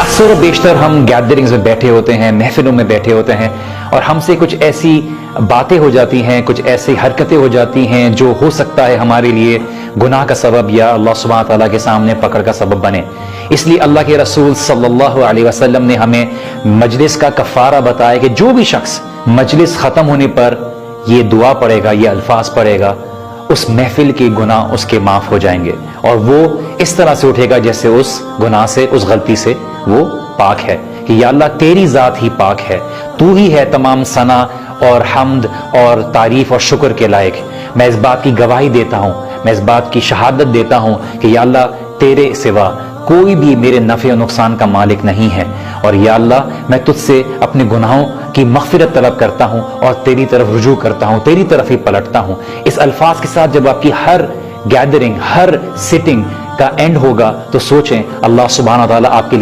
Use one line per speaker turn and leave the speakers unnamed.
اکثر و بیشتر ہم گیدرنگز میں بیٹھے ہوتے ہیں، محفلوں میں بیٹھے ہوتے ہیں، اور ہم سے کچھ ایسی باتیں ہو جاتی ہیں، کچھ ایسی حرکتیں ہو جاتی ہیں جو ہو سکتا ہے ہمارے لیے گناہ کا سبب یا اللہ سبحانہ تعالیٰ کے سامنے پکڑ کا سبب بنے۔ اس لیے اللہ کے رسول صلی اللہ علیہ وسلم نے ہمیں مجلس کا کفارہ بتایا کہ جو بھی شخص مجلس ختم ہونے پر یہ دعا پڑھے گا، یہ الفاظ پڑھے گا، اس محفل کے گناہ اس کے معاف ہو جائیں گے، اور وہ اس طرح سے اٹھے گا جیسے اس گناہ سے، اس غلطی سے وہ پاک ہے، کہ یا اللہ تیری ذات ہی پاک ہے، تو ہی ہے تمام ثنا اور حمد اور تعریف اور شکر کے لائق۔ میں اس بات کی گواہی دیتا ہوں، میں اس بات کی شہادت دیتا ہوں کہ یا اللہ تیرے سوا کوئی بھی میرے نفع و نقصان کا مالک نہیں ہے، اور یا اللہ میں تجھ سے اپنے گناہوں کی مغفرت طلب کرتا ہوں اور تیری طرف رجوع کرتا ہوں، تیری طرف ہی پلٹتا ہوں۔ اس الفاظ کے ساتھ جب آپ کی ہر گیدرنگ، ہر سٹنگ کا اینڈ ہوگا تو سوچیں اللہ سبحانہ تعالیٰ آپ کے لیے